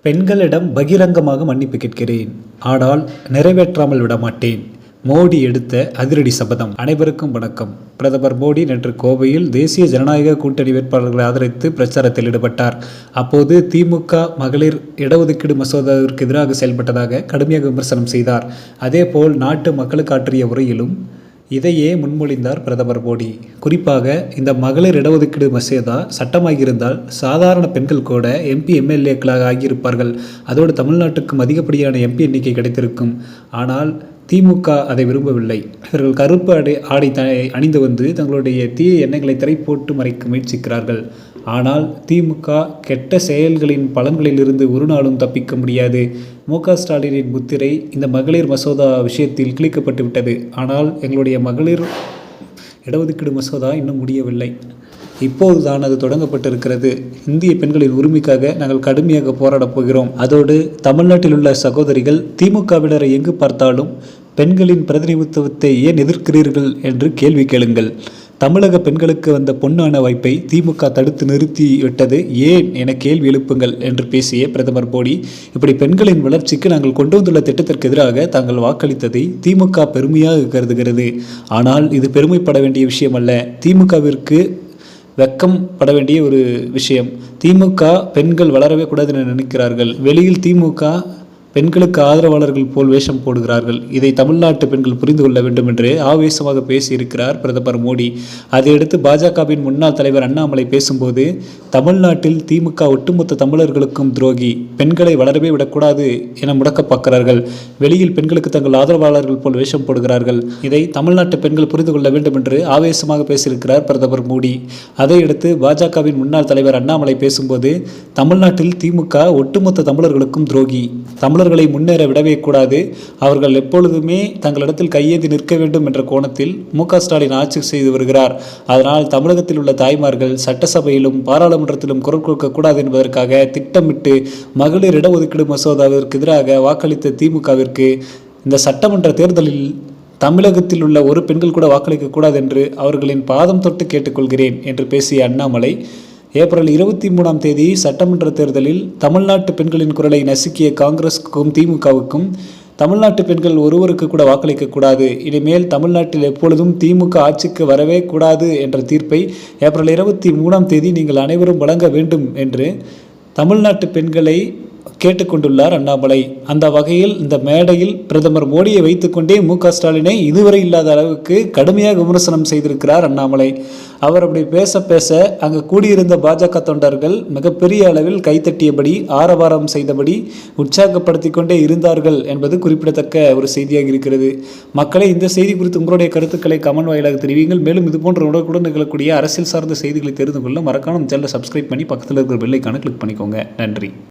பெண்களிடம் பகிரங்கமாக மன்னிப்பு கேட்கிறேன், ஆனால் நிறைவேற்றாமல் விடமாட்டேன். மோடி எடுத்த அதிரடி சபதம். அனைவருக்கும் வணக்கம். பிரதமர் மோடி நேற்று கோவையில் தேசிய ஜனநாயக கூட்டணி வேட்பாளர்களை ஆதரித்து பிரச்சாரத்தில் ஈடுபட்டார். அப்போது திமுக மகளிர் இடஒதுக்கீடு மசோதாவிற்கு எதிராக செயல்பட்டதாக கடுமையாக விமர்சனம் செய்தார். அதேபோல் நாட்டு மக்களுக்கு ஆற்றிய உரையிலும் இதையே முன்மொழிந்தார் பிரதமர் மோடி. குறிப்பாக இந்த மகளிர் இடஒதுக்கீடு மசோதா சட்டமாகியிருந்தால் சாதாரண பெண்கள் கூட எம்பி எம்எல்ஏக்களாக ஆகியிருப்பார்கள். அதோடு தமிழ்நாட்டுக்கும் அதிகப்படியான எம்பி எண்ணிக்கை கிடைத்திருக்கும். ஆனால் திமுக அதை விரும்பவில்லை. இவர்கள் கருப்பு ஆடை அணிந்து வந்து தங்களுடைய தீய எண்ணங்களை திரை போட்டு மறைக்க முயற்சிக்கிறார்கள். ஆனால் திமுக கெட்ட செயல்களின் பலன்களிலிருந்து ஒரு நாளும் தப்பிக்க முடியாது. மு.க.ஸ்டாலினின் முத்திரை இந்த மகளிர் மசோதா விஷயத்தில் கிழிக்கப்பட்டு விட்டது. ஆனால் எங்களுடைய மகளிர் இடஒதுக்கீடு மசோதா இன்னும் முடியவில்லை. இப்போதுதான் அது தொடங்கப்பட்டிருக்கிறது. இந்திய பெண்களின் உரிமைக்காக நாங்கள் கடுமையாக போராடப் போகிறோம். அதோடு தமிழ்நாட்டில் உள்ள சகோதரிகள் திமுகவினரை எங்கு பார்த்தாலும் பெண்களின் பிரதிநிதித்துவத்தை ஏன் எதிர்க்கிறீர்கள் என்று கேள்வி கேளுங்கள். தமிழக பெண்களுக்கு வந்த பொன்னான வாய்ப்பை திமுக தடுத்து நிறுத்தி விட்டது ஏன் என கேள்வி எழுப்புங்கள் என்று பேசிய பிரதமர் மோடி, இப்படி பெண்களின் வளர்ச்சிக்கு நாங்கள் கொண்டு வந்துள்ள திட்டத்திற்கு எதிராக தாங்கள் வாக்களித்ததை திமுக பெருமையாக கருதுகிறது. ஆனால் இது பெருமைப்பட வேண்டிய விஷயம் அல்ல. திமுகவிற்கு வெக்கம் பட வேண்டிய ஒரு விஷயம். திமுக பெண்கள் வளரவே கூடாது என நினைக்கிறார்கள். வெளியில் திமுக பெண்களுக்கு ஆதரவாளர்கள் போல் வேஷம் போடுகிறார்கள். இதை தமிழ்நாட்டு பெண்கள் புரிந்து கொள்ள வேண்டும் என்று ஆவேசமாக பேசியிருக்கிறார் பிரதமர் மோடி. அதையடுத்து பாஜகவின் முன்னாள் தலைவர் அண்ணாமலை பேசும்போது, தமிழ்நாட்டில் திமுக ஒட்டுமொத்த தமிழர்களுக்கும் துரோகி, பெண்களை வளரவே விடக்கூடாது என முடக்க பார்க்கிறார்கள். வெளியில் பெண்களுக்கு தங்கள் ஆதரவாளர்கள் போல் வேஷம் போடுகிறார்கள். இதை தமிழ்நாட்டு பெண்கள் புரிந்து கொள்ள வேண்டும் என்று ஆவேசமாக பேசியிருக்கிறார் பிரதமர் மோடி. அதையடுத்து பாஜகவின் முன்னாள் தலைவர் அண்ணாமலை பேசும்போது, தமிழ்நாட்டில் திமுக ஒட்டுமொத்த தமிழர்களுக்கும் துரோகி, தமிழர்களை முன்னேற விடவே கூடாது, அவர்கள் எப்பொழுதுமே தங்களிடத்தில் கையேந்தி நிற்க வேண்டும் என்ற கோணத்தில் மு.க.ஸ்டாலின் ஆட்சி செய்து வருகிறார். அதனால் தமிழகத்தில் உள்ள தாய்மார்கள் சட்டசபையிலும் பாராளுமன்றத்திலும் குரல் கொடுக்கக்கூடாது என்பதற்காக திட்டமிட்டு மகளிர் இடஒதுக்கீடு மசோதாவிற்கு எதிராக வாக்களித்த திமுகவிற்கு இந்த சட்டமன்ற தேர்தலில் தமிழகத்தில் உள்ள ஒரு பெண்கள் கூட வாக்களிக்கக்கூடாது என்று அவர்களின் பாதம் தொட்டு கேட்டுக்கொள்கிறேன் என்று பேசிய அண்ணாமலை, ஏப்ரல் 23 சட்டமன்ற தேர்தலில் தமிழ்நாட்டு பெண்களின் குரலை நசுக்கிய காங்கிரஸுக்கும் திமுகவுக்கும் தமிழ்நாட்டு பெண்கள் ஒருவருக்கு கூட வாக்களிக்கக்கூடாது, இனிமேல் தமிழ்நாட்டில் எப்பொழுதும் திமுக ஆட்சிக்கு வரவே கூடாது என்ற தீர்ப்பை ஏப்ரல் 23 நீங்கள் அனைவரும் வழங்க வேண்டும் என்று தமிழ்நாட்டு பெண்களை கேட்டுக்கொண்டுள்ளார் அண்ணாமலை. அந்த வகையில் இந்த மேடையில் பிரதமர் மோடியை வைத்துக்கொண்டே மு.க.ஸ்டாலினை இதுவரை இல்லாத அளவுக்கு கடுமையாக விமர்சனம் செய்திருக்கிறார் அண்ணாமலை. அவர் அப்படி பேச அங்கு கூடியிருந்த பாஜக தொண்டர்கள் மிகப்பெரிய அளவில் கைத்தட்டியபடி ஆரவாரம் செய்தபடி உற்சாகப்படுத்தி கொண்டே இருந்தார்கள் என்பது குறிப்பிடத்தக்க ஒரு செய்தியாக இருக்கிறது. மக்களை இந்த செய்தி குறித்து உங்களுடைய கருத்துக்களை கமெண்ட் வாயிலாக தெரிவிங்கள். மேலும் இதுபோன்ற உடனுக்குடன் நிகழக்கூடிய அரசியல் சார்ந்த செய்திகளை தெரிந்து கொள்ள மறக்காம சேனலை சப்ஸ்கிரைப் பண்ணி பக்கத்தில் இருக்கிற பெல் ஐகானை கிளிக் பண்ணிக்கோங்க. நன்றி.